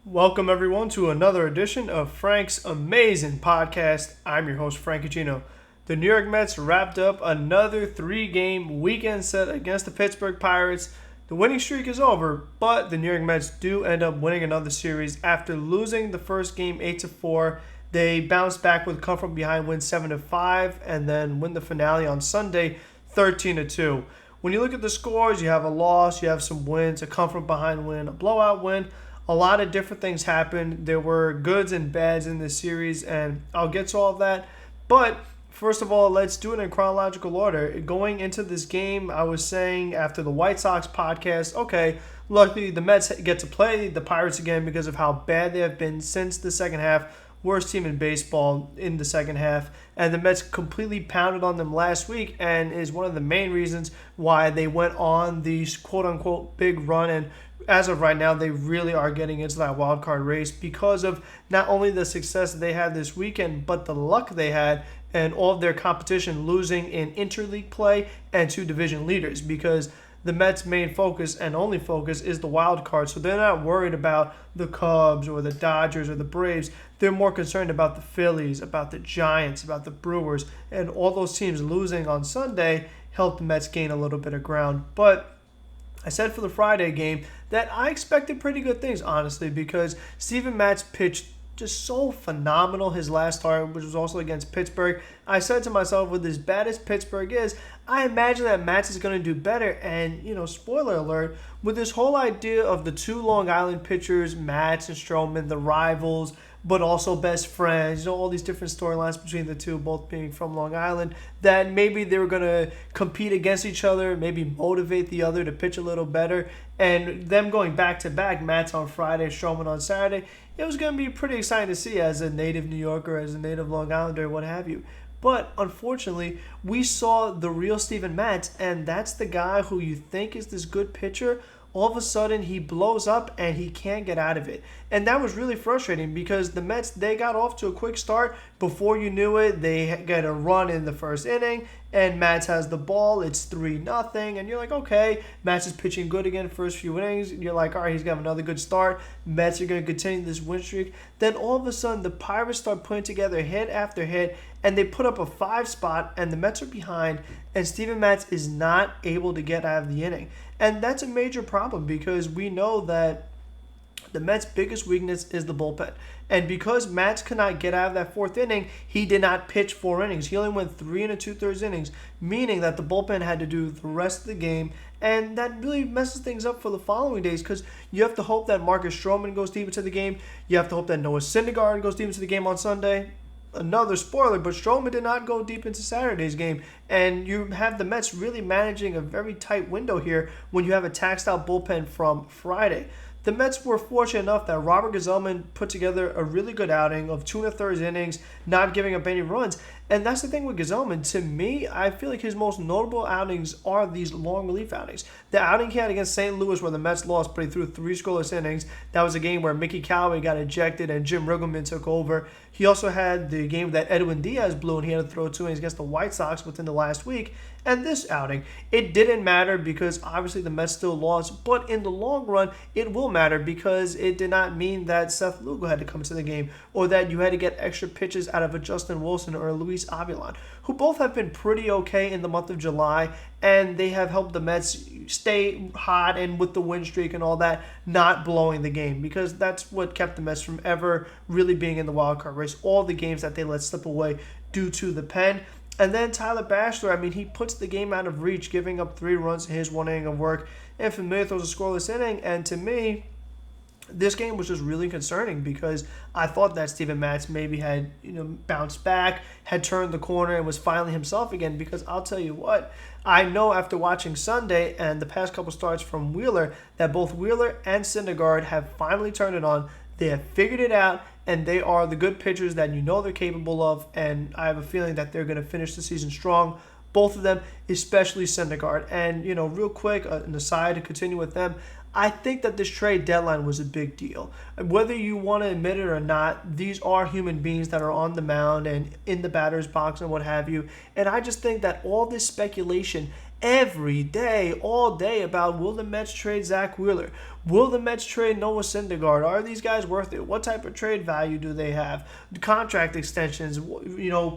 Welcome, everyone, to another edition of Frank's Amazing Podcast. I'm your host, Frank Gino. The New York Mets wrapped up another three-game weekend set against the Pittsburgh Pirates. The winning streak is over, but the New York Mets do end up winning another series after losing the first game 8-4. They bounced back with a come from behind win 7-5 and then win the finale on Sunday 13-2. When you look at the scores, you have a loss, you have some wins, a come from behind win, a blowout win. A lot of different things happened. There were goods and bads in this series, and I'll get to all of that. But first of all, let's do it in chronological order. Going into this game, I was saying after the White Sox podcast, okay, luckily the Mets get to play the Pirates again because of how bad they have been since the second half. Worst team in baseball in the second half. And the Mets completely pounded on them last week and is one of the main reasons why they went on the quote-unquote big run. And as of right now, they really are getting into that wild card race because of not only the success that they had this weekend, but the luck they had and all of their competition losing in interleague play and to division leaders, because the Mets' main focus and only focus is the wild card. So they're not worried about the Cubs or the Dodgers or the Braves. They're more concerned about the Phillies, about the Giants, about the Brewers, and all those teams losing on Sunday helped the Mets gain a little bit of ground. But I said for the Friday game that I expected pretty good things, honestly, because Steven Matz pitched just so phenomenal his last start, which was also against Pittsburgh. I said to myself, with as bad as Pittsburgh is, I imagine that Matz is going to do better. And, spoiler alert, with this whole idea of the two Long Island pitchers, Matz and Stroman, the rivals, but also best friends, all these different storylines between the two, both being from Long Island, that maybe they were going to compete against each other, maybe motivate the other to pitch a little better. And them going back-to-back, Matz on Friday, Stroman on Saturday, it was going to be pretty exciting to see as a native New Yorker, as a native Long Islander, what have you. But unfortunately, we saw the real Steven Matz, and that's the guy who you think is this good pitcher. All of a sudden, he blows up and he can't get out of it. And that was really frustrating because the Mets, they got off to a quick start. Before you knew it, they get a run in the first inning, and Matz has the ball. It's 3-0, and you're like, okay, Matz is pitching good again first few innings. You're like, all right, he's going to have another good start. Mets are going to continue this win streak. Then all of a sudden, the Pirates start putting together hit after hit, and they put up a 5 spot, and the Mets are behind, and Steven Matz is not able to get out of the inning. And that's a major problem because we know that the Mets' biggest weakness is the bullpen. And because Matz could not get out of that fourth inning, he did not pitch 4 innings. He only went 3 2/3 innings, meaning that the bullpen had to do the rest of the game. And that really messes things up for the following days because you have to hope that Marcus Stroman goes deep into the game. You have to hope that Noah Syndergaard goes deep into the game on Sunday. Another spoiler, but Stroman did not go deep into Saturday's game, and you have the Mets really managing a very tight window here when you have a taxed out bullpen from Friday. The Mets were fortunate enough that Robert Gsellman put together a really good outing of 2 1/3 innings, not giving up any runs. And that's the thing with Gsellman. To me, I feel like his most notable outings are these long relief outings. The outing he had against St. Louis where the Mets lost, but he threw 3 scoreless innings. That was a game where Mickey Callaway got ejected and Jim Riggleman took over. He also had the game that Edwin Diaz blew, and he had to throw 2 innings against the White Sox within the last week. And this outing, it didn't matter because obviously the Mets still lost, but in the long run, it will matter because it did not mean that Seth Lugo had to come to the game or that you had to get extra pitches out of a Justin Wilson or a Luis Avilan, who both have been pretty okay in the month of July, and they have helped the Mets stay hot and with the win streak and all that, not blowing the game, because that's what kept the Mets from ever really being in the wild card race. All the games that they let slip away due to the pen. And then Tyler Bachelor, he puts the game out of reach, giving up 3 runs in his 1 inning of work, and Familia throws a scoreless inning. And to me, this game was just really concerning because I thought that Steven Matz maybe had bounced back, had turned the corner, and was finally himself again. Because I'll tell you what, I know after watching Sunday and the past couple starts from Wheeler that both Wheeler and Syndergaard have finally turned it on. They have figured it out, and they are the good pitchers that they're capable of, and I have a feeling that they're going to finish the season strong. Both of them, especially Syndergaard. And, real quick, an aside to continue with them, I think that this trade deadline was a big deal. Whether you want to admit it or not, these are human beings that are on the mound and in the batter's box and what have you. And I just think that all this speculation every day, all day about will the Mets trade Zach Wheeler? Will the Mets trade Noah Syndergaard? Are these guys worth it? What type of trade value do they have? Contract extensions,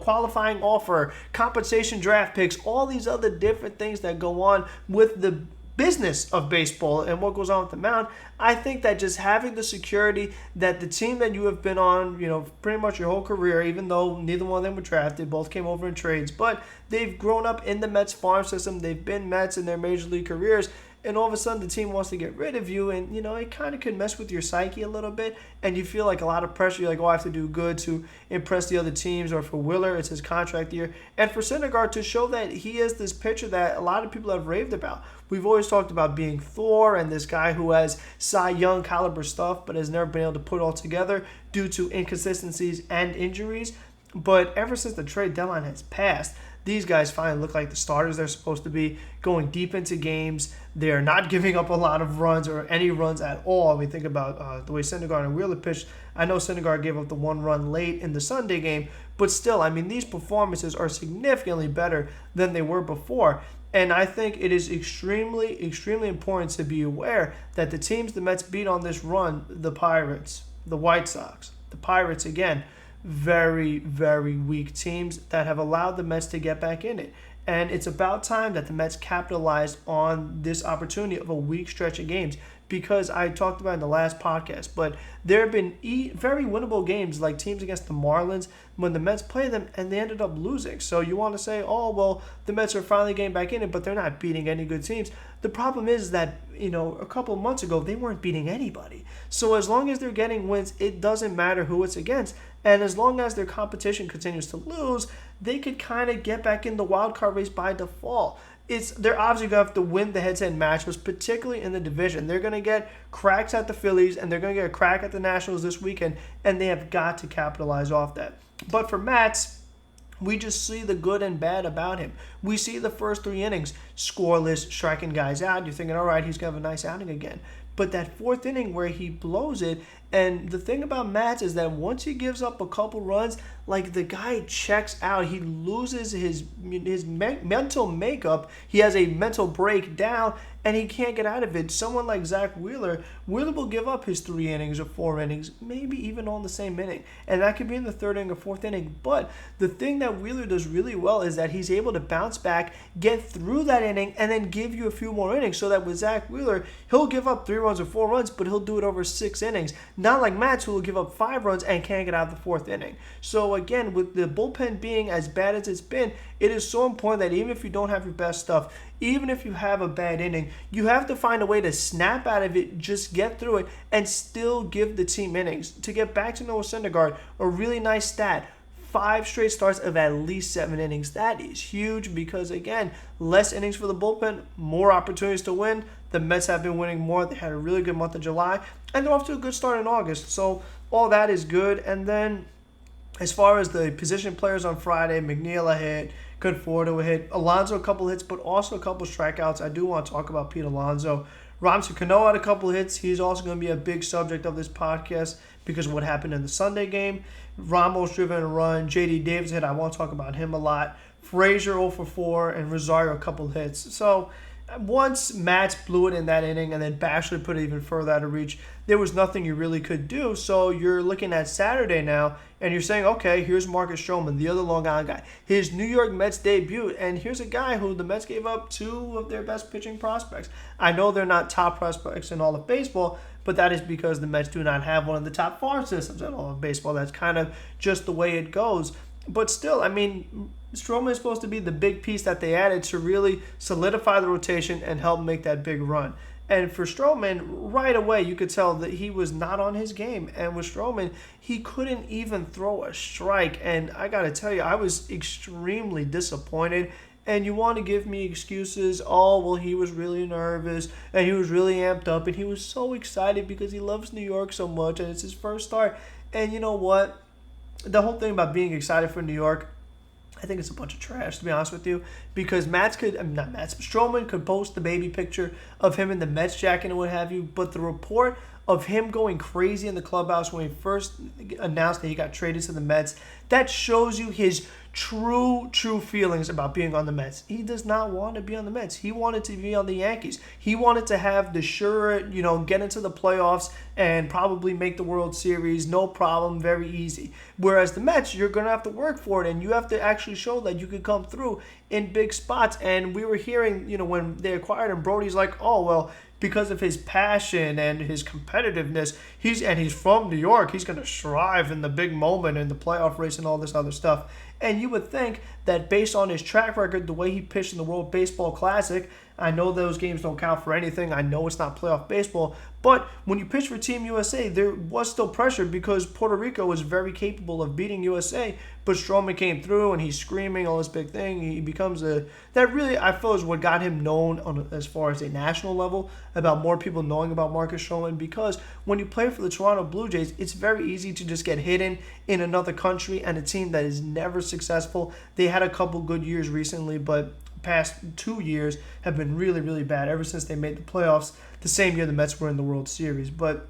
qualifying offer, compensation draft picks, all these other different things that go on with the business of baseball and what goes on with the mound. I think that just having the security that the team that you have been on, pretty much your whole career, even though neither one of them were drafted, both came over in trades, but they've grown up in the Mets farm system. They've been Mets in their major league careers. And all of a sudden, the team wants to get rid of you, and it kind of could mess with your psyche a little bit, and you feel like a lot of pressure. You're like, I have to do good to impress the other teams. Or for Wheeler, it's his contract year, and for Syndergaard to show that he is this pitcher that a lot of people have raved about. We've always talked about being Thor and this guy who has Cy Young caliber stuff, but has never been able to put it all together due to inconsistencies and injuries. But ever since the trade deadline has passed, these guys finally look like the starters they're supposed to be, going deep into games. They're not giving up a lot of runs or any runs at all. I mean, think about the way Syndergaard and Wheeler pitched. I know Syndergaard gave up the one run late in the Sunday game, but still, I mean, these performances are significantly better than they were before. And I think it is extremely, extremely important to be aware that the teams the Mets beat on this run, the Pirates, the White Sox, the Pirates again, very, very weak teams that have allowed the Mets to get back in it. And it's about time that the Mets capitalized on this opportunity of a weak stretch of games, because I talked about in the last podcast, but there have been very winnable games like teams against the Marlins when the Mets play them and they ended up losing. So you want to say, the Mets are finally getting back in it, but they're not beating any good teams. The problem is that, a couple of months ago, they weren't beating anybody. So as long as they're getting wins, it doesn't matter who it's against. And as long as their competition continues to lose, they could kind of get back in the wild card race by default. They're obviously going to have to win the head-to-head matchups, particularly in the division. They're going to get cracks at the Phillies, and they're going to get a crack at the Nationals this weekend, and they have got to capitalize off that. But for Matz, we just see the good and bad about him. We see the first 3 innings, scoreless, striking guys out. You're thinking, all right, he's going to have a nice outing again. But that 4th inning where he blows it, and the thing about Matz is that once he gives up a couple runs, like the guy checks out. He loses his mental makeup. He has a mental breakdown, and he can't get out of it. Someone like Zach Wheeler will give up his 3 innings or 4 innings, maybe even all in the same inning. And that could be in the 3rd inning or 4th inning. But the thing that Wheeler does really well is that he's able to bounce back, get through that inning, and then give you a few more innings. So that with Zach Wheeler, he'll give up 3 runs or 4 runs, but he'll do it over 6 innings. Not like Matz, who will give up 5 runs and can't get out of the 4th inning. So again, with the bullpen being as bad as it's been, it is so important that even if you don't have your best stuff, even if you have a bad inning, you have to find a way to snap out of it, just get through it, and still give the team innings. To get back to Noah Syndergaard, a really nice stat, 5 straight starts of at least 7 innings. That is huge because, again, less innings for the bullpen, more opportunities to win. The Mets have been winning more. They had a really good month of July, and they're off to a good start in August. So all that is good. And then as far as the position players on Friday, McNeil a hit, Conforto a hit, Alonso a couple hits, but also a couple strikeouts. I do want to talk about Pete Alonso. Robinson Cano had a couple hits. He's also going to be a big subject of this podcast because of what happened in the Sunday game. Ramos driven a run. J.D. Davis hit. I won't talk about him a lot. Frazier 0 for 4, and Rosario a couple hits. So once Matz blew it in that inning and then Bashley put it even further out of reach, there was nothing you really could do. So you're looking at Saturday now, and you're saying, okay, here's Marcus Stroman, the other Long Island guy, his New York Mets debut, and here's a guy who the Mets gave up 2 of their best pitching prospects. I know they're not top prospects in all of baseball, but that is because the Mets do not have one of the top farm systems in all of baseball. That's kind of just the way it goes. But still, I mean, Stroman is supposed to be the big piece that they added to really solidify the rotation and help make that big run. And for Stroman, right away, you could tell that he was not on his game. And with Stroman, he couldn't even throw a strike. And I got to tell you, I was extremely disappointed. And you want to give me excuses, he was really nervous, and he was really amped up, and he was so excited because he loves New York so much, and it's his first start. And you know what? The whole thing about being excited for New York, I think it's a bunch of trash, to be honest with you, because Stroman could post the baby picture of him in the Mets jacket and what have you, but the report of him going crazy in the clubhouse when he first announced that he got traded to the Mets. That shows you his true feelings about being on the Mets. He does not want to be on the Mets. He wanted to be on the Yankees. He wanted to have the sure, get into the playoffs and probably make the World Series, no problem, very easy. Whereas the Mets, you're going to have to work for it, and you have to actually show that you can come through in big spots. And we were hearing, when they acquired him, Brody's like, oh, well, because of his passion and his competitiveness, he's from New York, he's going to strive in the big moment in the playoff race and all this other stuff. And you would think that based on his track record, the way he pitched in the World Baseball Classic, I know those games don't count for anything. I know it's not playoff baseball. But when you pitch for Team USA, there was still pressure because Puerto Rico was very capable of beating USA. But Stroman came through and he's screaming all this big thing. He becomes that really, I feel, is what got him known as far as a national level, about more people knowing about Marcus Stroman. Because when you play for the Toronto Blue Jays, it's very easy to just get hidden in another country and a team that is never successful. They had a couple good years recently, but past 2 years have been really, really bad ever since they made the playoffs the same year the Mets were in the World Series. But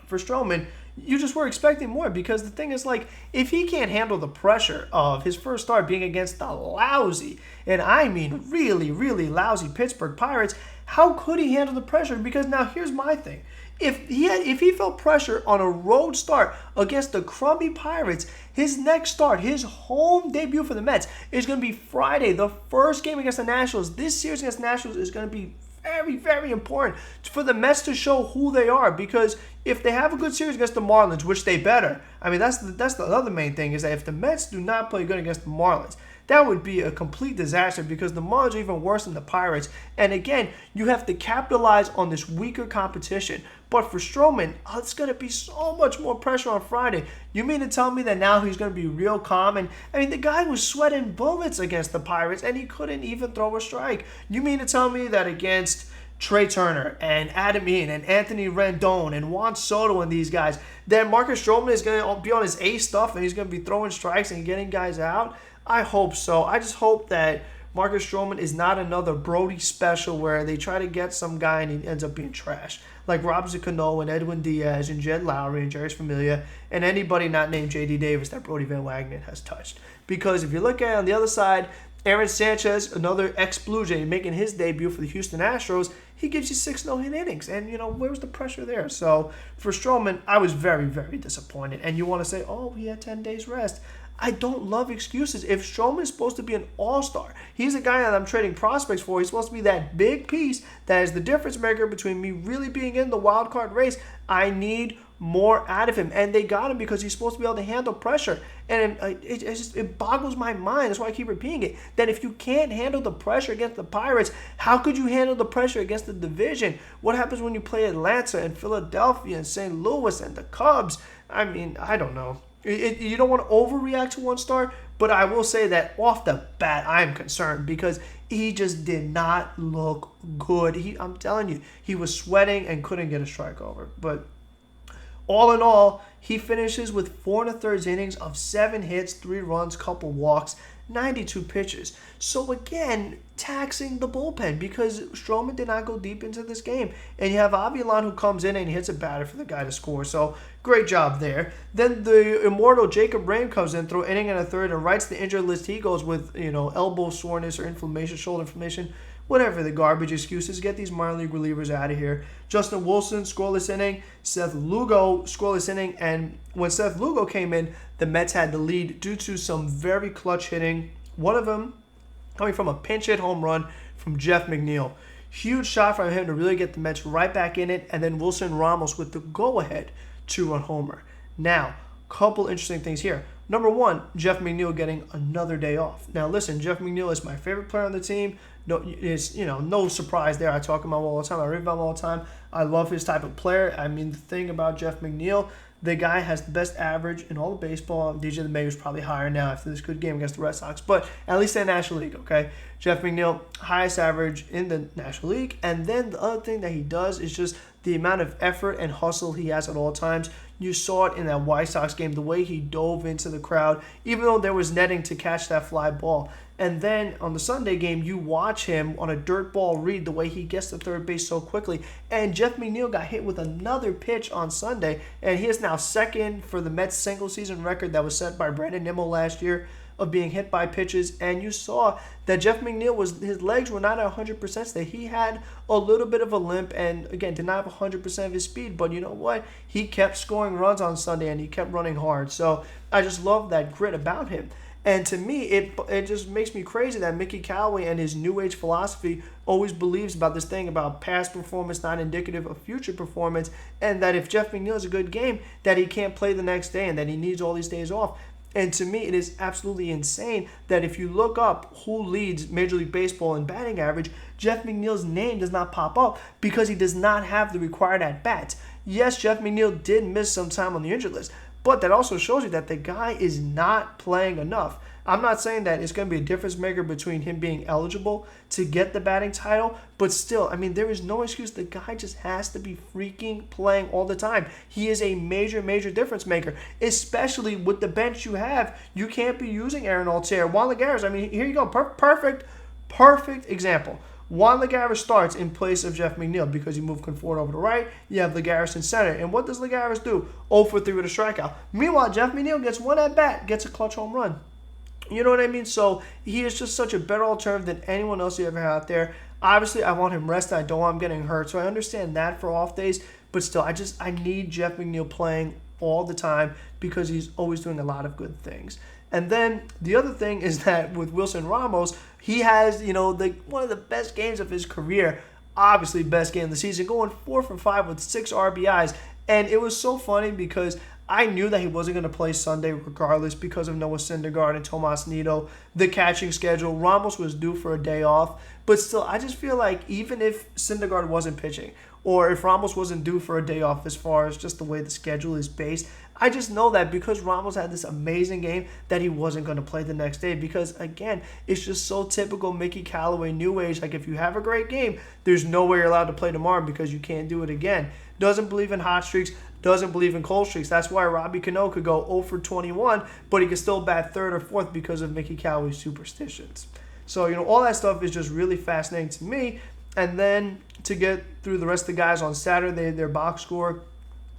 for Stroman, you just were expecting more, because the thing is, like, if he can't handle the pressure of his first start being against the lousy, and I mean really, really lousy Pittsburgh Pirates, how could he handle the pressure? Because now here's my thing. If he felt pressure on a road start against the crummy Pirates, his next start, his home debut for the Mets, is going to be Friday, the first game against the Nationals. This series against the Nationals is going to be very, very important for the Mets to show who they are, because if they have a good series against the Marlins, which they better, I mean, that's the other main thing, is that if the Mets do not play good against the Marlins, that would be a complete disaster, because the Marlins are even worse than the Pirates. And again, you have to capitalize on this weaker competition. But for Stroman, it's going to be so much more pressure on Friday. You mean to tell me that now he's going to be real calm? And I mean, the guy was sweating bullets against the Pirates, and he couldn't even throw a strike. You mean to tell me that against Trey Turner and Adam Eaton and Anthony Rendon and Juan Soto and these guys, that Marcus Stroman is going to be on his A stuff and he's going to be throwing strikes and getting guys out? I hope so. I just hope that Marcus Stroman is not another Brody special where they try to get some guy and he ends up being trash, like Robinson Cano and Edwin Diaz and Jed Lowry and Jerry's Familia and anybody not named J.D. Davis that Brody Van Wagenen has touched. Because if you look at it on the other side, Aaron Sanchez, another ex-Blue Jay, making his debut for the Houston Astros, he gives you 6 no-hit innings. And, where's the pressure there? So, for Stroman, I was very, very disappointed. And you want to say, oh, he had 10 days rest. I don't love excuses. If Stroman is supposed to be an all-star, he's a guy that I'm trading prospects for. He's supposed to be that big piece that is the difference maker between me really being in the wild card race. I need more out of him, and they got him because he's supposed to be able to handle pressure. And it boggles my mind. That's why I keep repeating it. That if you can't handle the pressure against the Pirates, how could you handle the pressure against the division? What happens when you play Atlanta and Philadelphia and St. Louis and the Cubs? I mean, I don't know. You don't want to overreact to one start, but I will say that off the bat, I am concerned because he just did not look good. I'm telling you, he was sweating and couldn't get a strike over. But all in all, he finishes with 4 1/3 innings of 7 hits, 3 runs, couple walks, 92 pitches. So again, taxing the bullpen because Stroman did not go deep into this game. And you have Avilan who comes in and hits a batter for the guy to score. So great job there. Then the immortal Jacob Rain comes in, throw inning and a third, and writes the injured list. He goes with, elbow soreness or inflammation, shoulder inflammation. Whatever the garbage excuses, get these minor league relievers out of here. Justin Wilson, scoreless inning. Seth Lugo, scoreless inning. And when Seth Lugo came in, the Mets had the lead due to some very clutch hitting. One of them coming from a pinch hit home run from Jeff McNeil. Huge shot from him to really get the Mets right back in it. And then Wilson Ramos with the go-ahead 2-run homer. Now, couple interesting things here. Number one, Jeff McNeil getting another day off. Now, listen, Jeff McNeil is my favorite player on the team. No surprise there. I talk about him all the time. I read about him all the time. I love his type of player. I mean, the thing about Jeff McNeil, the guy has the best average in all of baseball. DJ LeMahieu is probably higher now after this good game against the Red Sox, but at least in the National League, okay? Jeff McNeil, highest average in the National League. And then the other thing that he does is just the amount of effort and hustle he has at all times. You saw it in that White Sox game, the way he dove into the crowd, even though there was netting to catch that fly ball. And then on the Sunday game, you watch him on a dirt ball read, the way he gets to third base so quickly. And Jeff McNeil got hit with another pitch on Sunday, and he is now second for the Mets single season record that was set by Brandon Nimmo last year of being hit by pitches. And you saw that Jeff McNeil, his legs were not at 100% today. He had a little bit of a limp and, again, did not have 100% of his speed. But you know what? He kept scoring runs on Sunday, and he kept running hard. So I just love that grit about him. And to me, it just makes me crazy that Mickey Callaway and his new age philosophy always believes about this thing about past performance not indicative of future performance, and that if Jeff McNeil has a good game, that he can't play the next day and that he needs all these days off. And to me, it is absolutely insane that if you look up who leads Major League Baseball in batting average, Jeff McNeil's name does not pop up because he does not have the required at-bats. Yes, Jeff McNeil did miss some time on the injured list, but that also shows you that the guy is not playing enough. I'm not saying that it's going to be a difference maker between him being eligible to get the batting title, but still, I mean, there is no excuse. The guy just has to be freaking playing all the time. He is a major, major difference maker, especially with the bench you have. You can't be using Aaron Altair. Juan Lagares, I mean, here you go. Perfect example. Juan Lagares starts in place of Jeff McNeil because you move Conforto over to right. You have Lagares in center. And what does Lagares do? 0 for 3 with a strikeout. Meanwhile, Jeff McNeil gets one at bat, gets a clutch home run. You know what I mean? So he is just such a better alternative than anyone else you ever had out there. Obviously, I want him rested. I don't want him getting hurt. So I understand that for off days. But still, I need Jeff McNeil playing all the time because he's always doing a lot of good things. And then the other thing is that with Wilson Ramos, he has, one of the best games of his career. Obviously, best game of the season, going 4 for 5 with 6 RBIs. And it was so funny because I knew that he wasn't going to play Sunday regardless because of Noah Syndergaard and Tomas Nido, the catching schedule. Ramos was due for a day off. But still, I just feel like even if Syndergaard wasn't pitching or if Ramos wasn't due for a day off as far as just the way the schedule is based, I just know that because Ramos had this amazing game that he wasn't going to play the next day because, again, it's just so typical Mickey Callaway new age. Like, if you have a great game, there's no way you're allowed to play tomorrow because you can't do it again. Doesn't believe in hot streaks, doesn't believe in cold streaks. That's why Robbie Cano could go 0 for 21, but he could still bat third or fourth because of Mickey Callaway's superstitions. So, all that stuff is just really fascinating to me. And then to get through the rest of the guys on Saturday, their box score,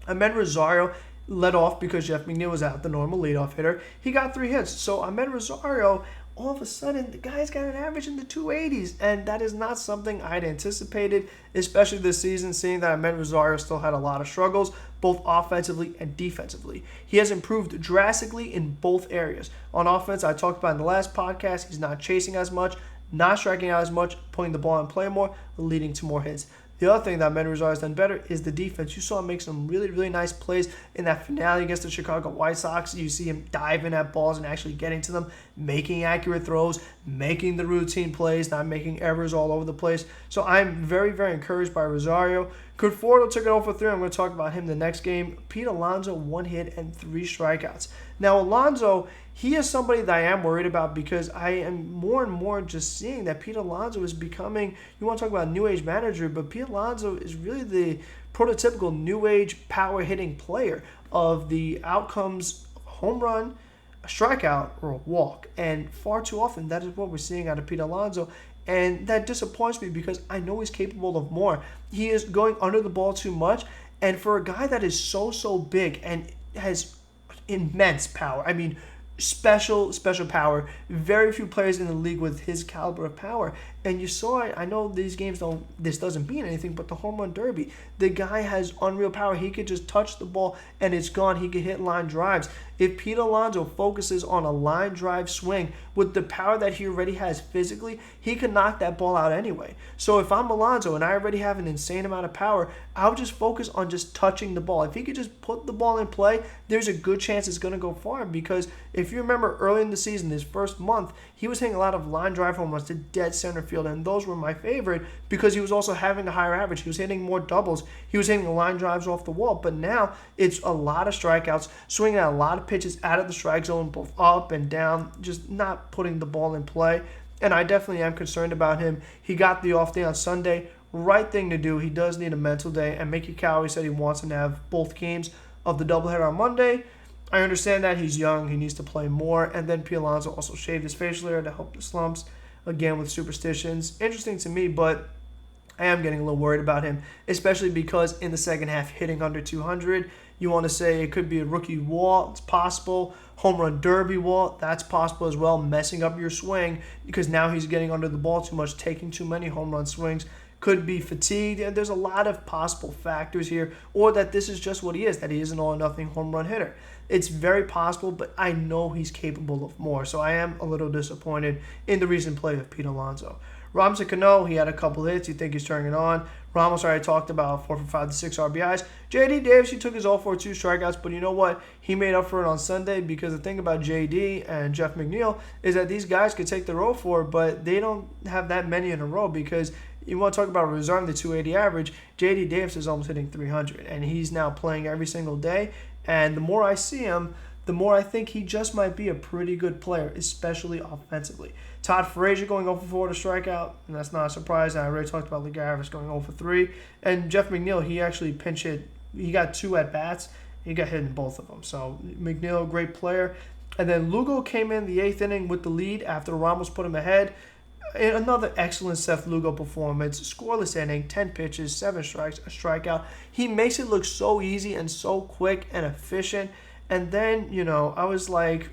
Ahmed Rosario led off because Jeff McNeil was out, the normal leadoff hitter. He got 3 hits. So Ahmed Rosario, all of a sudden, the guy's got an average in the 280s, and that is not something I'd anticipated, especially this season, seeing that Ahmed Rosario still had a lot of struggles, both offensively and defensively. He has improved drastically in both areas. On offense, I talked about in the last podcast, he's not chasing as much, not striking out as much, putting the ball in play more, leading to more hits. The other thing that Ahmed Rosario has done better is the defense. You saw him make some really, really nice plays in that finale against the Chicago White Sox. You see him diving at balls and actually getting to them, making accurate throws, making the routine plays, not making errors all over the place. So I'm very, very encouraged by Rosario. Conforto took it 0 for 3. I'm going to talk about him the next game. Pete Alonso, 1 hit and 3 strikeouts. Now, Alonso, he is somebody that I am worried about because I am more and more just seeing that Pete Alonso is becoming, you want to talk about new age manager, but Pete Alonso is really the prototypical new age power hitting player of the outcomes of a home run, a strikeout, or a walk. And far too often, that is what we're seeing out of Pete Alonso. And that disappoints me because I know he's capable of more. He is going under the ball too much. And for a guy that is so big and has immense power, I mean, special power. Very few players in the league with his caliber of power. And you saw it. I know these games this doesn't mean anything, but the home run derby, the guy has unreal power. He could just touch the ball and it's gone. He could hit line drives. If Pete Alonso focuses on a line drive swing with the power that he already has physically, he could knock that ball out anyway. So if I'm Alonso and I already have an insane amount of power, I would just focus on just touching the ball. If he could just put the ball in play, there's a good chance it's going to go far. Because if you remember early in the season, his first month, he was hitting a lot of line drive home runs to dead center field, and those were my favorite because he was also having a higher average. He was hitting more doubles. He was hitting the line drives off the wall. But now it's a lot of strikeouts, swinging at a lot of pitches out of the strike zone, both up and down, just not putting the ball in play. And I definitely am concerned about him. He got the off day on Sunday, right thing to do. He does need a mental day, and Mickey Cowley said he wants him to have both games of the doubleheader on Monday. I understand that he's young, he needs to play more, and then P. Alonso also shaved his facial hair to help the slumps, again with superstitions. Interesting to me, but I am getting a little worried about him, especially because in the second half, hitting under 200, you want to say it could be a rookie wall, it's possible. Home run derby wall, that's possible as well, messing up your swing because now he's getting under the ball too much, taking too many home run swings. Could be fatigued, and there's a lot of possible factors here, or that this is just what he is, that he is an all-or-nothing home run hitter. It's very possible, but I know he's capable of more, so I am a little disappointed in the recent play of Pete Alonso. Robinson Cano, he had a couple hits. You think he's turning it on. Ramos already talked about 4 for 5 to 6 RBIs. J.D. Davis, he took his all for 2 strikeouts, but you know what? He made up for it on Sunday because the thing about J.D. and Jeff McNeil is that these guys could take the roll for it, but they don't have that many in a row because you want to talk about reserving the 280 average. J.D. Davis is almost hitting 300, and he's now playing every single day. And the more I see him, the more I think he just might be a pretty good player, especially offensively. Todd Frazier going 0 for 4 to strikeout, and that's not a surprise. I already talked about Legarrette going 0 for 3. And Jeff McNeil, he actually pinch hit. He got 2 at-bats. He got hit in both of them. So McNeil, great player. And then Lugo came in the 8th inning with the lead after Ramos put him ahead. Another excellent Seth Lugo performance. Scoreless inning, 10 pitches, 7 strikes, a strikeout. He makes it look so easy and so quick and efficient. And then, I was like,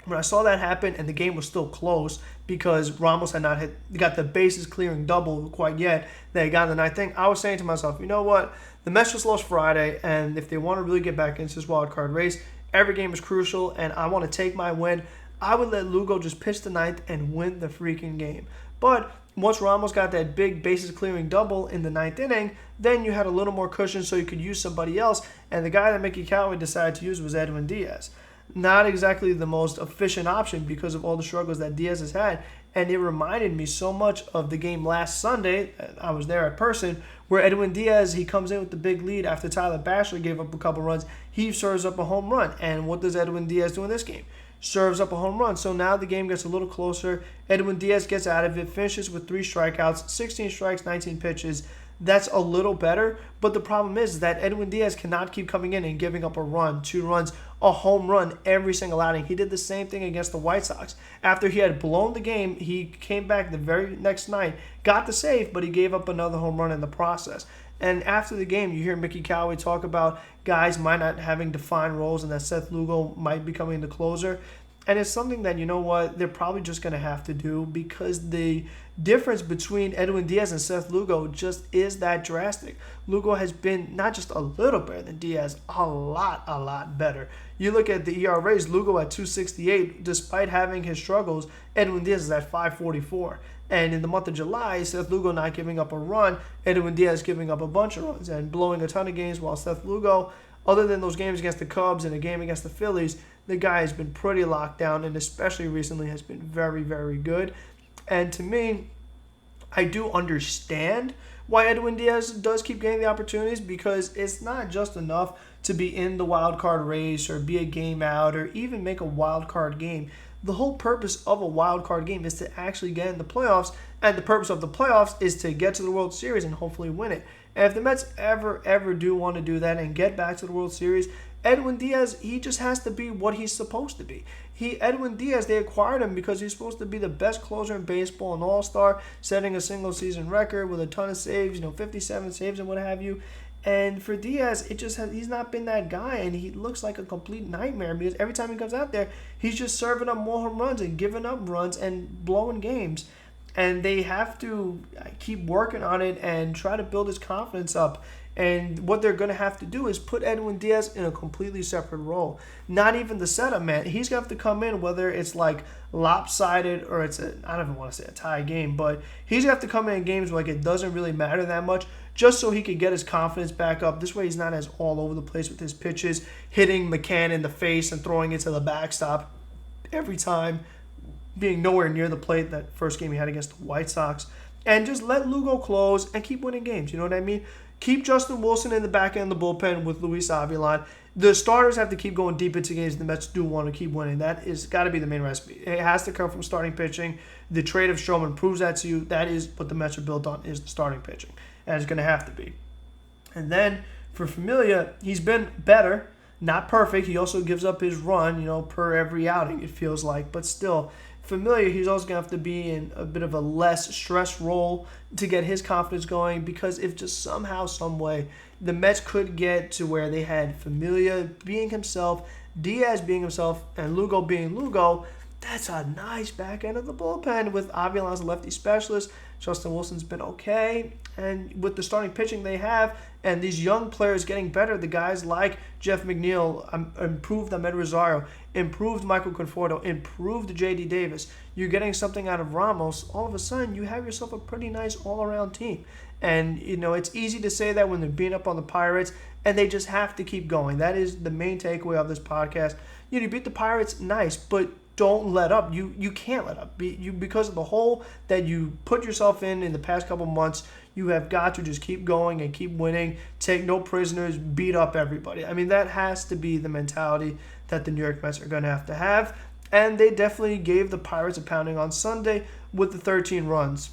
when I saw that happen and the game was still close because Ramos had not got the bases clearing double quite yet that he got in the ninth inning, I was saying to myself, you know what? The Mets just lost Friday, and if they want to really get back into this wild card race, every game is crucial, and I want to take my win. I would let Lugo just pitch the ninth and win the freaking game. But once Ramos got that big bases clearing double in the ninth inning, then you had a little more cushion so you could use somebody else. And the guy that Mickey Cowley decided to use was Edwin Diaz. Not exactly the most efficient option because of all the struggles that Diaz has had. And it reminded me so much of the game last Sunday, I was there in person, where Edwin Diaz, he comes in with the big lead after Tyler Bashley gave up a couple runs. He serves up a home run. And what does Edwin Diaz do in this game? Serves up a home run. So now the game gets a little closer. Edwin Diaz gets out of it, finishes with 3 strikeouts, 16 strikes, 19 pitches. That's a little better, but the problem is that Edwin Diaz cannot keep coming in and giving up a run, 2 runs, a home run every single outing. He did the same thing against the White Sox. After he had blown the game, he came back the very next night, got the save, but he gave up another home run in the process. And after the game, you hear Mickey Cowley talk about guys might not having defined roles and that Seth Lugo might be becoming the closer. And it's something that, they're probably just going to have to do because the difference between Edwin Diaz and Seth Lugo just is that drastic. Lugo has been not just a little better than Diaz, a lot better. You look at the ERAs, Lugo at 268, despite having his struggles, Edwin Diaz is at 544. And in the month of July, Seth Lugo not giving up a run, Edwin Diaz giving up a bunch of runs and blowing a ton of games, while Seth Lugo, other than those games against the Cubs and a game against the Phillies, the guy has been pretty locked down and especially recently has been very, very good. And to me, I do understand why Edwin Diaz does keep getting the opportunities because it's not just enough to be in the wild card race or be a game out or even make a wild card game. The whole purpose of a wild card game is to actually get in the playoffs, and the purpose of the playoffs is to get to the World Series and hopefully win it. And if the Mets ever do want to do that and get back to the World Series, Edwin Diaz, he just has to be what he's supposed to be. Edwin Diaz, they acquired him because he's supposed to be the best closer in baseball, an all-star, setting a single-season record with a ton of saves, 57 saves and what have you. And for Diaz, he's not been that guy, and he looks like a complete nightmare because every time he comes out there, he's just serving up more home runs and giving up runs and blowing games. And they have to keep working on it and try to build his confidence up. And what they're going to have to do is put Edwin Diaz in a completely separate role. Not even the setup, man. He's going to have to come in, whether it's like lopsided or I don't even want to say a tie game, but he's going to have to come in games like it doesn't really matter that much just so he can get his confidence back up. This way he's not as all over the place with his pitches, hitting McCann in the face and throwing it to the backstop every time, being nowhere near the plate that first game he had against the White Sox. And just let Lugo close and keep winning games. You know what I mean? keep Justin Wilson in the back end of the bullpen with Luis Avilan. The starters have to keep going deep into games. The Mets do want to keep winning. That is got to be the main recipe. It has to come from starting pitching. The trade of Stroman proves that to you. That is what the Mets are built on, is the starting pitching. And it's going to have to be. And then for Familia, he's been better. Not perfect. He also gives up his run, per every outing, it feels like. But still, Familia, he's also going to have to be in a bit of a less stress role to get his confidence going, because if just somehow, some way, the Mets could get to where they had Familia being himself, Diaz being himself, and Lugo being Lugo, that's a nice back end of the bullpen with Avilan's lefty specialist. Justin Wilson's been okay. And with the starting pitching they have, and these young players getting better, the guys like Jeff McNeil, improved Ahmed Rosario, improved Michael Conforto, improved J.D. Davis, you're getting something out of Ramos, all of a sudden you have yourself a pretty nice all-around team. And, it's easy to say that when they're beating up on the Pirates, and they just have to keep going. That is the main takeaway of this podcast. You beat the Pirates, nice, but don't let up. You can't let up. Because of the hole that you put yourself in the past couple months, you have got to just keep going and keep winning, take no prisoners, beat up everybody. I mean, that has to be the mentality that the New York Mets are going to have. And they definitely gave the Pirates a pounding on Sunday with the 13 runs.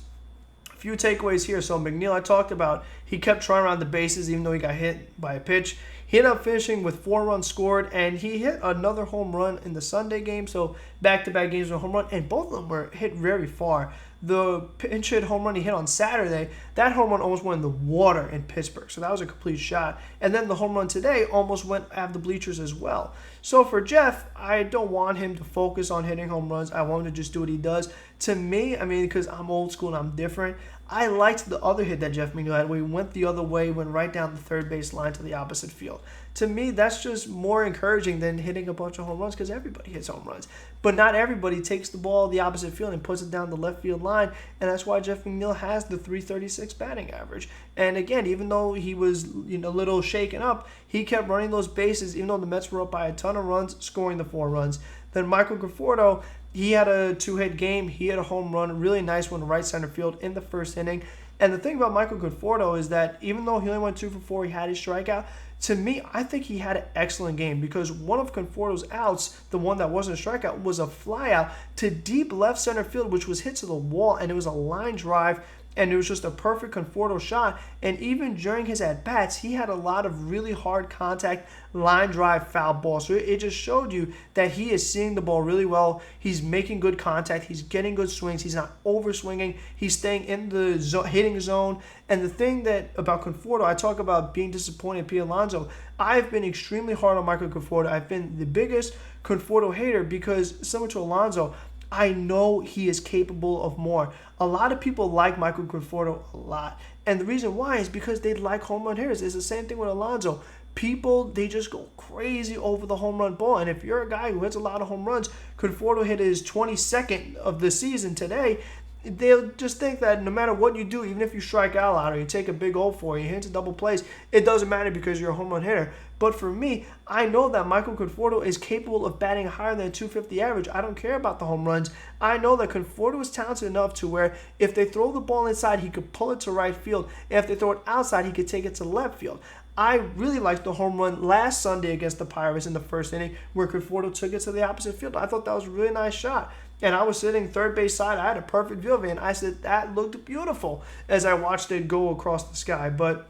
A few takeaways here. So McNeil, I talked about, he kept trying around the bases even though he got hit by a pitch. He ended up finishing with 4 runs scored, and he hit another home run in the Sunday game, so back-to-back games with a home run, and both of them were hit very far. The pinch hit home run he hit on Saturday, that home run almost went in the water in Pittsburgh, so that was a complete shot. And then the home run today almost went out of the bleachers as well. So for Jeff, I don't want him to focus on hitting home runs. I want him to just do what he does. To me, because I'm old school and I'm different, I liked the other hit that Jeff McNeil had where he went the other way, went right down the third base line to the opposite field. To me, that's just more encouraging than hitting a bunch of home runs, because everybody hits home runs. But not everybody takes the ball the opposite field and puts it down the left field line, and that's why Jeff McNeil has the .336 batting average. And again, even though he was a little shaken up, he kept running those bases, even though the Mets were up by a ton of runs, scoring the 4 runs. Then Michael Conforto, he had a 2-hit game. He had a home run, a really nice one to right center field in the first inning. And the thing about Michael Conforto is that even though he only went 2 for 4, he had his strikeout. To me, I think he had an excellent game, because one of Conforto's outs, the one that wasn't a strikeout, was a fly out to deep left center field, which was hit to the wall, and it was a line drive. And it was just a perfect Conforto shot. And even during his at-bats, he had a lot of really hard contact, line drive, foul balls. So it just showed you that he is seeing the ball really well. He's making good contact. He's getting good swings. He's not over-swinging. He's staying in the hitting zone. And the thing that about Conforto, I talk about being disappointed in Pete Alonso. I've been extremely hard on Michael Conforto. I've been the biggest Conforto hater because, similar to Alonso, I know he is capable of more. A lot of people like Michael Conforto a lot. And the reason why is because they like home run hitters. It's the same thing with Alonso. People, they just go crazy over the home run ball. And if you're a guy who hits a lot of home runs, Conforto hit his 22nd of the season today, they'll just think that no matter what you do, even if you strike out a lot or you take a big hole for you hit a double plays, it doesn't matter because you're a home run hitter. But for me, I know that Michael Conforto is capable of batting higher than a 250 average. I don't care about the home runs. I know that Conforto is talented enough to where if they throw the ball inside, he could pull it to right field. And if they throw it outside, he could take it to left field. I really liked the home run last Sunday against the Pirates in the first inning where Conforto took it to the opposite field. I thought that was a really nice shot. And I was sitting third base side. I had a perfect view of it. And I said, that looked beautiful as I watched it go across the sky. But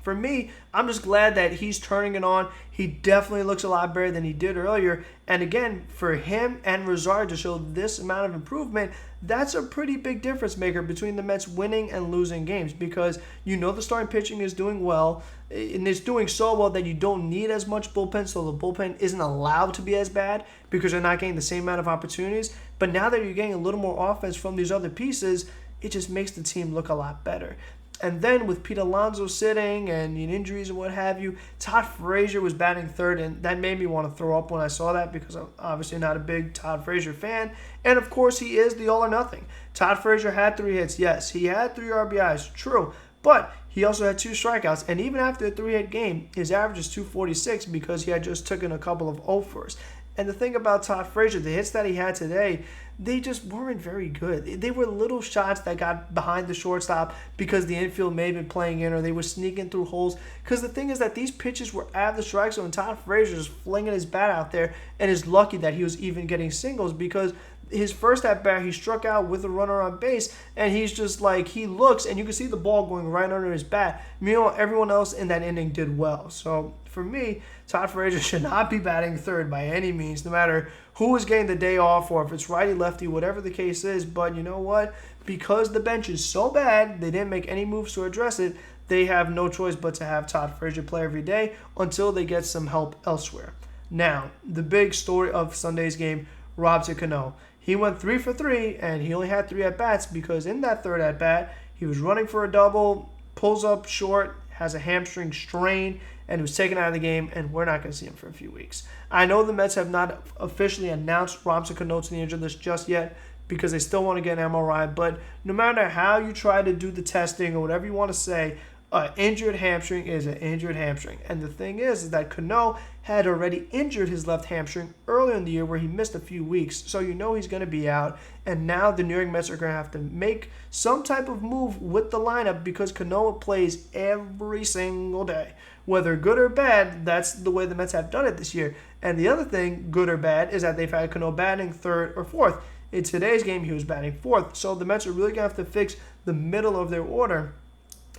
for me, I'm just glad that he's turning it on. He definitely looks a lot better than he did earlier. And again, for him and Rosario to show this amount of improvement, that's a pretty big difference maker between the Mets winning and losing games, because the starting pitching is doing well, and it's doing so well that you don't need as much bullpen, so the bullpen isn't allowed to be as bad because they're not getting the same amount of opportunities. But now that you're getting a little more offense from these other pieces, it just makes the team look a lot better. And then with Pete Alonso sitting and injuries and what have you, Todd Frazier was batting third, and that made me want to throw up when I saw that because I'm obviously not a big Todd Frazier fan. And, of course, he is the all-or-nothing. Todd Frazier had 3 hits. Yes, he had 3 RBIs. True. But he also had 2 strikeouts. And even after a 3-hit game, his average is 246 because he had just taken a couple of offers. And the thing about Todd Frazier, the hits that he had today, they just weren't very good. They were little shots that got behind the shortstop because the infield may have been playing in, or they were sneaking through holes. Because the thing is that these pitches were out of the strike zone. Todd Frazier is flinging his bat out there and is lucky that he was even getting singles, because his first at bat, he struck out with a runner on base, and he's just like, he looks, and you can see the ball going right under his bat. Meanwhile, everyone else in that inning did well. So for me, Todd Frazier should not be batting third by any means, no matter who is getting the day off, or if it's righty, lefty, whatever the case is. But you know what? Because the bench is so bad, they didn't make any moves to address it. They have no choice but to have Todd Frazier play every day until they get some help elsewhere. Now, the big story of Sunday's game, Robinson Cano. He went 3 for 3, and he only had 3 at-bats because in that third at-bat, he was running for a double, pulls up short, has a hamstring strain, and was taken out of the game, and we're not going to see him for a few weeks. I know the Mets have not officially announced Robinson Cano to the injured list just yet because they still want to get an MRI, but no matter how you try to do the testing or whatever you want to say, an injured hamstring is an injured hamstring. And the thing is that Cano had already injured his left hamstring earlier in the year where he missed a few weeks. So you know he's going to be out. And now the New York Mets are going to have to make some type of move with the lineup because Cano plays every single day. Whether good or bad, that's the way the Mets have done it this year. And the other thing, good or bad, is that they've had Cano batting third or fourth. In today's game, he was batting fourth. So the Mets are really going to have to fix the middle of their order.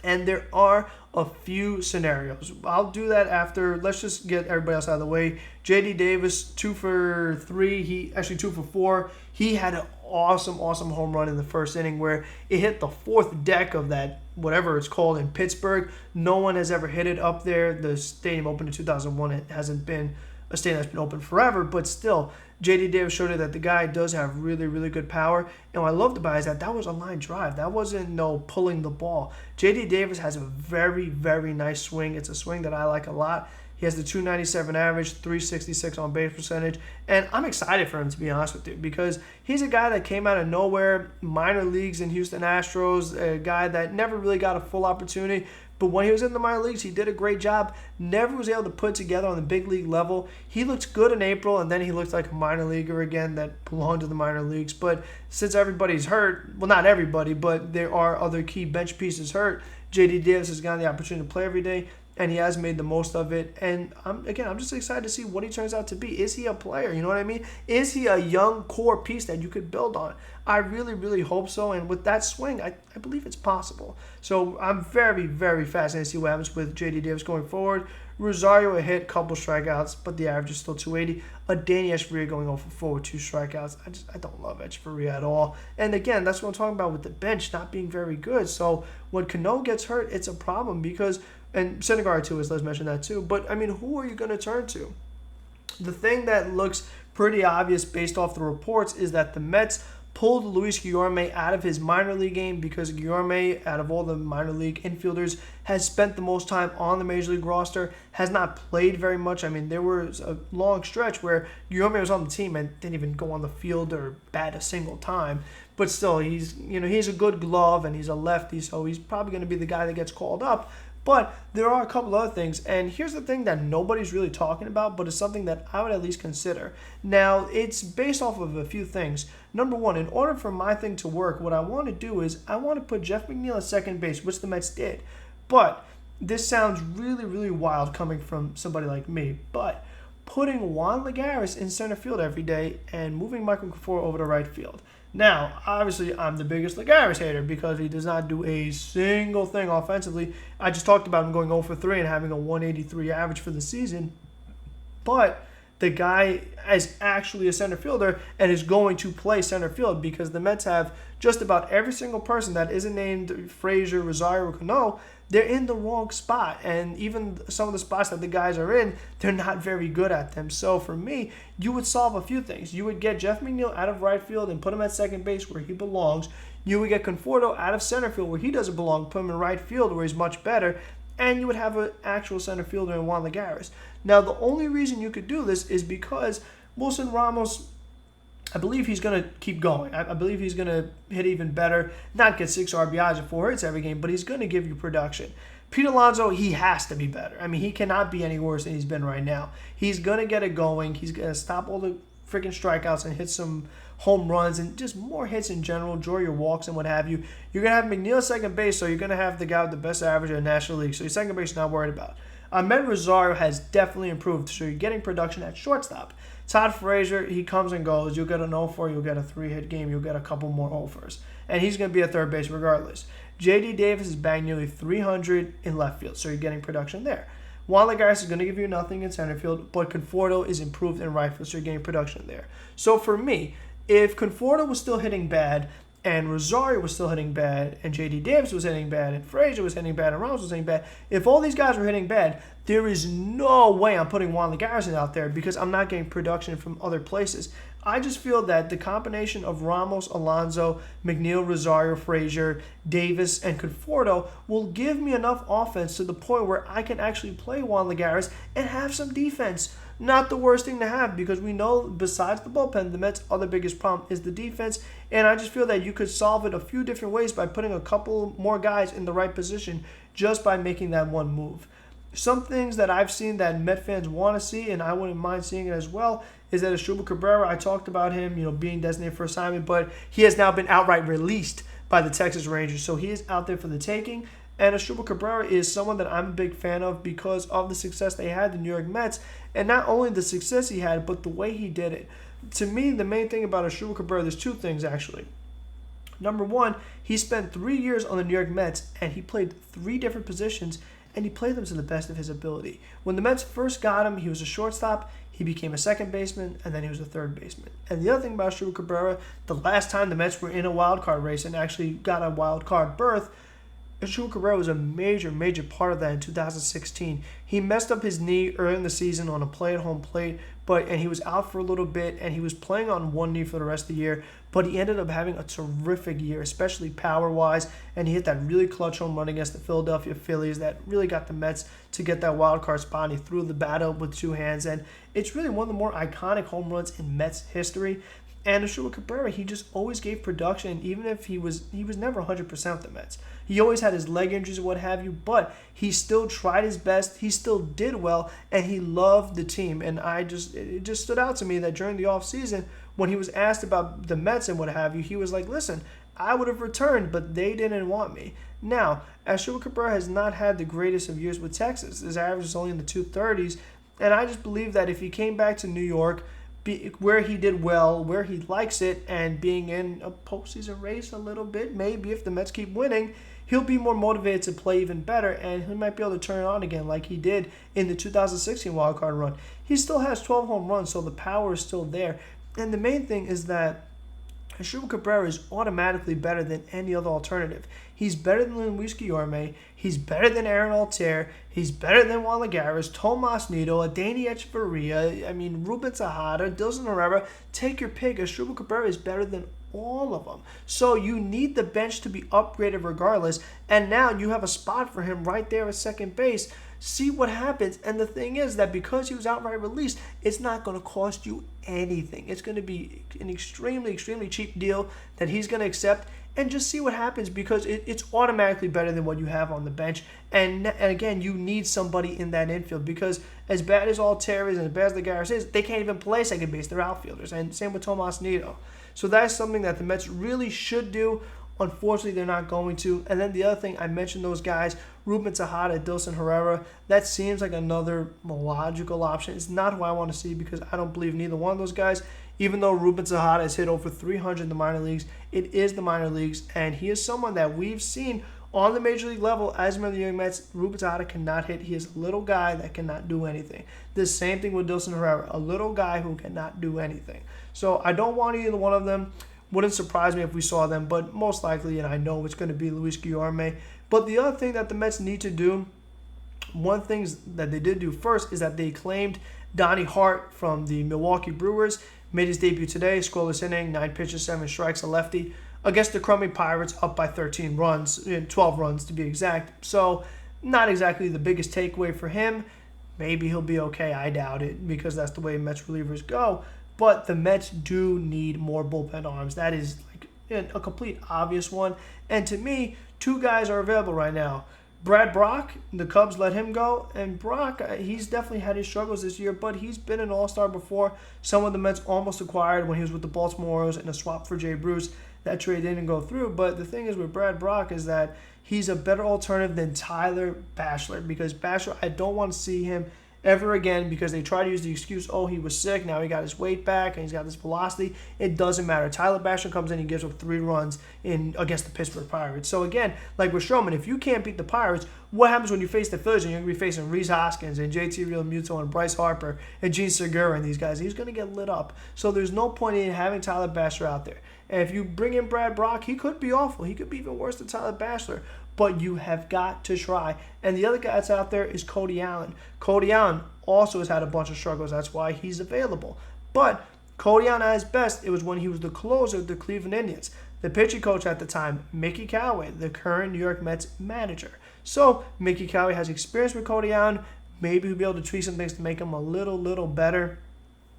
And there are a few scenarios. I'll do that after. Let's just get everybody else out of the way. J.D. Davis, 2 for 3. He actually 2 for 4. He had an awesome home run in the first inning where it hit the fourth deck of that, whatever it's called, in Pittsburgh. No one has ever hit it up there. The stadium opened in 2001. It hasn't been a stadium that's been open forever, but still, J.D. Davis showed it that the guy does have really, really good power. And what I loved about it is that was a line drive. That wasn't no pulling the ball. J.D. Davis has a very, very nice swing. It's a swing that I like a lot. He has the 297 average, 366 on base percentage, and I'm excited for him, to be honest with you, because he's a guy that came out of nowhere, minor leagues in Houston Astros, a guy that never really got a full opportunity. But when he was in the minor leagues, he did a great job. Never was able to put together on the big league level. He looked good in April, and then he looked like a minor leaguer again that belonged to the minor leagues. But since everybody's hurt, well, not everybody, but there are other key bench pieces hurt, J.D. Davis has gotten the opportunity to play every day, and he has made the most of it. And I'm just excited to see what he turns out to be. Is he a player? You know what I mean? Is he a young core piece that you could build on? I really, really hope so. And with that swing, I believe it's possible. So I'm very, very fascinated to see what happens with J.D. Davis going forward. Rosario a hit, couple strikeouts, but the average is still 280. Danny Echeverria going 0 for 4 with 2 strikeouts. I don't love Echeverria at all. And again, that's what I'm talking about with the bench not being very good. So when Cano gets hurt, it's a problem because, and Syndergaard too, let's mention that too. But I mean, who are you going to turn to? The thing that looks pretty obvious based off the reports is that the Mets pulled Luis Guillorme out of his minor league game because Guillorme, out of all the minor league infielders, has spent the most time on the major league roster, has not played very much. I mean, there was a long stretch where Guillorme was on the team and didn't even go on the field or bat a single time. But still, he's a good glove and he's a lefty, so he's probably going to be the guy that gets called up. But there are a couple other things, and here's the thing that nobody's really talking about, but it's something that I would at least consider. Now, it's based off of a few things. Number one, in order for my thing to work, what I want to do is I want to put Jeff McNeil at second base, which the Mets did. But this sounds really, really wild coming from somebody like me, but putting Juan Lagares in center field every day and moving Michael Conforto over to right field. Now, obviously, I'm the biggest Lagares hater because he does not do a single thing offensively. I just talked about him going 0 for 3 and having a 183 average for the season. But the guy is actually a center fielder and is going to play center field because the Mets have just about every single person that isn't named Frazier, Rosario, or Cano. They're in the wrong spot, and even some of the spots that the guys are in, they're not very good at them. So for me, you would solve a few things. You would get Jeff McNeil out of right field and put him at second base where he belongs. You would get Conforto out of center field where he doesn't belong, put him in right field where he's much better, and you would have an actual center fielder in Juan Lagares. Now, the only reason you could do this is because Wilson Ramos, I believe he's going to keep going. I believe he's going to hit even better, not get 6 RBIs or 4 hits every game, but he's going to give you production. Pete Alonso, he has to be better. I mean, he cannot be any worse than he's been right now. He's going to get it going. He's going to stop all the freaking strikeouts and hit some home runs and just more hits in general, draw your walks and what have you. You're going to have McNeil second base, so you're going to have the guy with the best average in the National League. So your second base you're not worried about. Ahmed Rosario has definitely improved, so you're getting production at shortstop. Todd Frazier, he comes and goes. You'll get an 0-4, you'll get a 3-hit game, you'll get a couple more 0-4s. And he's going to be a third base regardless. J.D. Davis is batting nearly 300 in left field, so you're getting production there. Juan Lagares is going to give you nothing in center field, but Conforto is improved in right field, so you're getting production there. So for me, if Conforto was still hitting bad, and Rosario was still hitting bad, and J.D. Davis was hitting bad, and Frazier was hitting bad, and Ramos was hitting bad, if all these guys were hitting bad, there is no way I'm putting Juan Lagares out there because I'm not getting production from other places. I just feel that the combination of Ramos, Alonso, McNeil, Rosario, Frazier, Davis, and Conforto will give me enough offense to the point where I can actually play Juan Lagares and have some defense. Not the worst thing to have because we know besides the bullpen, the Mets' other biggest problem is the defense. And I just feel that you could solve it a few different ways by putting a couple more guys in the right position just by making that one move. Some things that I've seen that Met fans want to see, and I wouldn't mind seeing it as well, is that Asdrubal Cabrera, I talked about him, being designated for assignment, but he has now been outright released by the Texas Rangers, so he is out there for the taking. And Asdrubal Cabrera is someone that I'm a big fan of because of the success they had, the New York Mets, and not only the success he had, but the way he did it. To me, the main thing about Asdrubal Cabrera, there's two things actually. Number one, he spent 3 years on the New York Mets, and he played 3 different positions, and he played them to the best of his ability. When the Mets first got him, he was a shortstop, he became a second baseman, and then he was a third baseman. And the other thing about Asdrubal Cabrera, the last time the Mets were in a wild card race and actually got a wild card berth, Asdrubal Cabrera was a major part of that in 2016. He messed up his knee early in the season on a play-at-home plate, and he was out for a little bit, and he was playing on one knee for the rest of the year, but he ended up having a terrific year, especially power-wise, and he hit that really clutch home run against the Philadelphia Phillies that really got the Mets to get that wild card spot, and he threw the bat up with 2 hands, and it's really one of the more iconic home runs in Mets history. And Asdrubal Cabrera, he just always gave production, even if he was never 100% with the Mets. He always had his leg injuries or what have you, but he still tried his best, he still did well, and he loved the team. And it just stood out to me that during the offseason, when he was asked about the Mets and what have you, he was like, listen, I would have returned, but they didn't want me. Now, Asdrubal Cabrera has not had the greatest of years with Texas. His average is only in the 230s, and I just believe that if he came back to New York, where he did well, where he likes it, and being in a postseason race a little bit, maybe if the Mets keep winning, he'll be more motivated to play even better, and he might be able to turn it on again like he did in the 2016 wildcard run. He still has 12 home runs, so the power is still there. And the main thing is that Asdrubal Cabrera is automatically better than any other alternative. He's better than Luis Guillorme. He's better than Aaron Altair. He's better than Juan Lagares, Tomas Nido, Adeiny Echeverria, Ruben Tejada, Dilson Herrera. Take your pick. Asdrubal Cabrera is better than all of them. So you need the bench to be upgraded regardless. And now you have a spot for him right there at second base. See what happens. And the thing is that because he was outright released, it's not going to cost you anything. It's going to be an extremely cheap deal that he's going to accept. And just see what happens because it's automatically better than what you have on the bench. And again, you need somebody in that infield because as bad as Altair is and as bad as Lagares is, they can't even play second base. They're outfielders. And same with Tomas Nido. So that's something that the Mets really should do. Unfortunately, they're not going to. And then the other thing, I mentioned those guys, Ruben Tejada, Dilson Herrera. That seems like another logical option. It's not who I want to see because I don't believe neither one of those guys. Even though Ruben Tejada has hit over 300 in the minor leagues, it is the minor leagues, and he is someone that we've seen on the major league level as a member of the New York Mets. Ruben Tejada cannot hit. He is a little guy that cannot do anything. The same thing with Dilson Herrera, a little guy who cannot do anything. So I don't want either one of them. Wouldn't surprise me if we saw them, but most likely, and I know it's going to be Luis Guillorme. But the other thing that the Mets need to do, one thing that they did do first is that they claimed Donnie Hart from the Milwaukee Brewers. Made his debut today, scoreless inning, 9 pitches, 7 strikes, a lefty, against the crummy Pirates, up by 13 runs, 12 runs to be exact. So not exactly the biggest takeaway for him. Maybe he'll be okay. I doubt it because that's the way Mets relievers go. But the Mets do need more bullpen arms. That is like a complete obvious one. And to me, 2 guys are available right now. Brad Brock, the Cubs let him go, and Brock, he's definitely had his struggles this year, but he's been an all-star before. Someone the Mets almost acquired when he was with the Baltimore Orioles in a swap for Jay Bruce. That trade didn't go through, but the thing is with Brad Brock is that he's a better alternative than Tyler Bachelor, because Bachelor, I don't want to see him ever again because they try to use the excuse, oh, he was sick, now he got his weight back, and he's got this velocity. It doesn't matter. Tyler Bachelor comes in and gives up 3 runs against the Pittsburgh Pirates. So again, like with Stroman, if you can't beat the Pirates, what happens when you face the Phillies and you're going to be facing Rhys Hoskins and JT Realmuto and Bryce Harper and Gene Segura and these guys? He's going to get lit up. So there's no point in having Tyler Bachelor out there. And if you bring in Brad Brock, he could be awful. He could be even worse than Tyler Bachelor. But you have got to try. And the other guy that's out there is Cody Allen. Cody Allen also has had a bunch of struggles. That's why he's available. But Cody Allen at his best, it was when he was the closer of the Cleveland Indians. The pitching coach at the time, Mickey Callaway, the current New York Mets manager. So Mickey Callaway has experience with Cody Allen. Maybe he'll be able to tweak some things to make him a little better.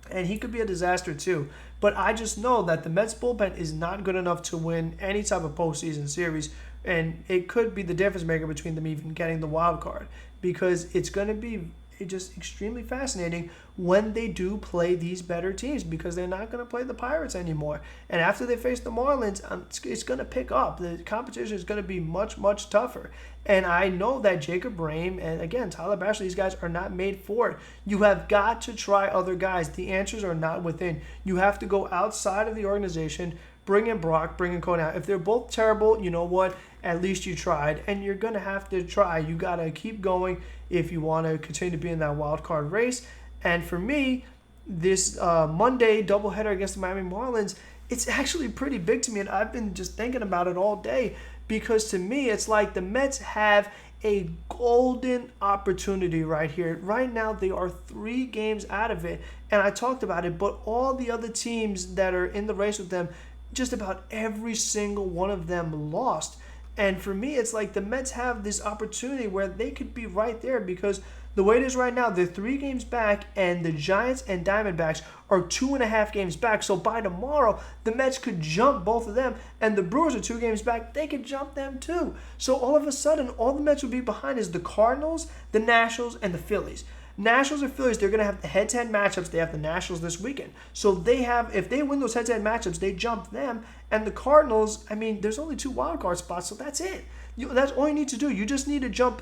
And he could be a disaster too. But I just know that the Mets bullpen is not good enough to win any type of postseason series. And it could be the difference maker between them even getting the wild card. Because it's going to be just extremely fascinating when they do play these better teams, because they're not going to play the Pirates anymore. And after they face the Marlins, it's going to pick up. The competition is going to be much tougher. And I know that Jacob Brame and, again, Tyler Bachelor, these guys are not made for it. You have got to try other guys. The answers are not within. You have to go outside of the organization, bring in Brock, bring in Cody. If they're both terrible, you know what? At least you tried, and you're going to have to try. You got to keep going if you want to continue to be in that wild card race. And for me, this Monday doubleheader against the Miami Marlins, it's actually pretty big to me, and I've been just thinking about it all day, because to me, it's like the Mets have a golden opportunity right here. Right now, they are 3 games out of it, and I talked about it, but all the other teams that are in the race with them, just about every single one of them lost. And for me, it's like the Mets have this opportunity where they could be right there, because the way it is right now, they're 3 games back, and the Giants and Diamondbacks are 2.5 games back. So by tomorrow, the Mets could jump both of them, and the Brewers are 2 games back. They could jump them too. So all of a sudden, all the Mets would be behind is the Cardinals, the Nationals, and the Phillies. Nationals and Phillies, they're going to have the head-to-head matchups. They have the Nationals this weekend. So they have, if they win those head-to-head matchups, they jump them. And the Cardinals, I mean, there's only 2 wild card spots, so that's it. That's all you need to do. You just need to jump.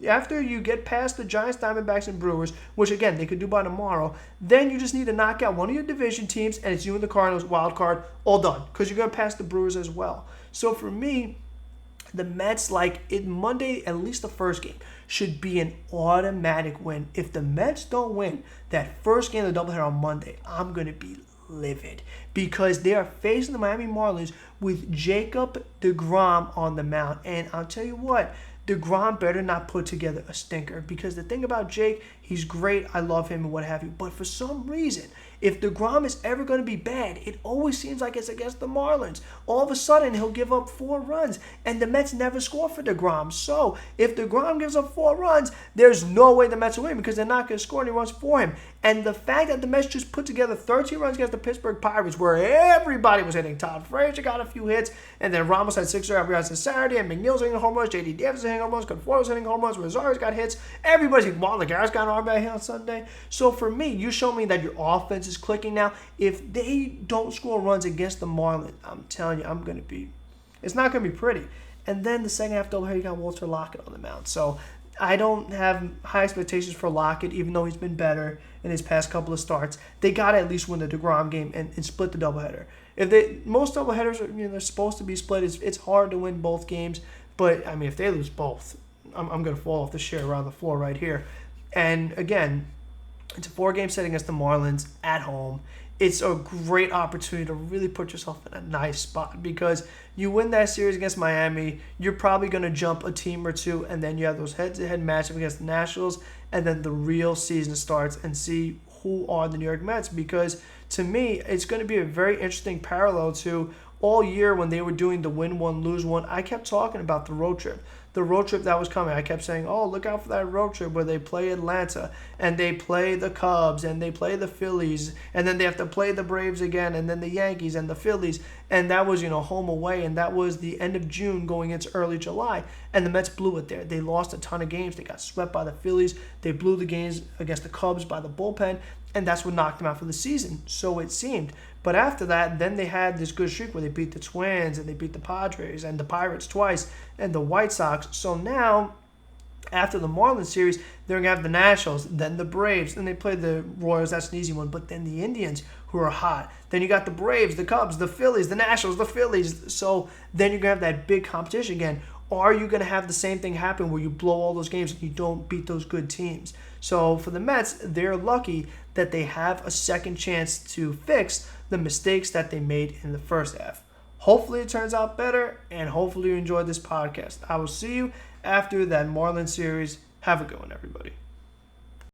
After you get past the Giants, Diamondbacks, and Brewers, which, again, they could do by tomorrow, then you just need to knock out one of your division teams, and it's you and the Cardinals, wild card, all done, because you're going to pass the Brewers as well. So for me, the Mets, Monday, at least the first game, should be an automatic win. If the Mets don't win that first game of the doubleheader on Monday, I'm going to be livid, because they are facing the Miami Marlins with Jacob deGrom on the mound. And I'll tell you what, deGrom better not put together a stinker, because the thing about Jake, he's great, I love him and what have you, but for some reason, if deGrom is ever going to be bad, it always seems like it's against the Marlins. All of a sudden, he'll give up 4 runs, and the Mets never score for deGrom. So, if deGrom gives up 4 runs, there's no way the Mets will win, because they're not going to score any runs for him. And the fact that the Mets just put together 13 runs against the Pittsburgh Pirates, where everybody was hitting. Todd Frazier got a few hits, and then Ramos had 6 runs on Saturday, and McNeil's hitting home runs, J.D. Davis hitting home runs, Conforto's hitting home runs, Rosario's got hits, everybody's hitting. Marlon Garrett's got an RBI hit on Sunday. So for me, you show me that your offense is clicking now. If they don't score runs against the Marlins, I'm telling you, it's not going to be pretty. And then the second half doubleheader, you got Walter Lockett on the mound. So I don't have high expectations for Lockett, even though he's been better in his past couple of starts. They got to at least win the deGrom game and split the doubleheader. Most doubleheaders are, they're supposed to be split. It's hard to win both games, but I mean, if they lose both, I'm going to fall off the chair around the floor right here. And again, it's a 4-game set against the Marlins at home. It's a great opportunity to really put yourself in a nice spot, because you win that series against Miami, you're probably going to jump a team or 2, and then you have those head-to-head matchups against the Nationals, and then the real season starts, and see who are the New York Mets. Because to me, it's going to be a very interesting parallel to all year when they were doing the win one, lose one. I kept talking about the road trip. the road trip that was coming. I kept saying, oh, look out for that road trip where they play Atlanta and they play the Cubs and they play the Phillies and then they have to play the Braves again and then the Yankees and the Phillies. And that was, home away, and that was the end of June going into early July. And the Mets blew it there. They lost a ton of games. They got swept by the Phillies. They blew the games against the Cubs by the bullpen, and that's what knocked them out for the season, so it seemed. But after that, then they had this good streak where they beat the Twins and they beat the Padres and the Pirates twice and the White Sox. So now, after the Marlins series, they're going to have the Nationals, then the Braves, then they play the Royals. That's an easy one. But then the Indians, who are hot. Then you got the Braves, the Cubs, the Phillies, the Nationals, the Phillies. So then you're going to have that big competition again. Or are you going to have the same thing happen where you blow all those games and you don't beat those good teams? So for the Mets, they're lucky that they have a second chance to fix the mistakes that they made in the first half. Hopefully it turns out better, and hopefully you enjoyed this podcast. I will see you after that Marlins series. Have a good one, everybody.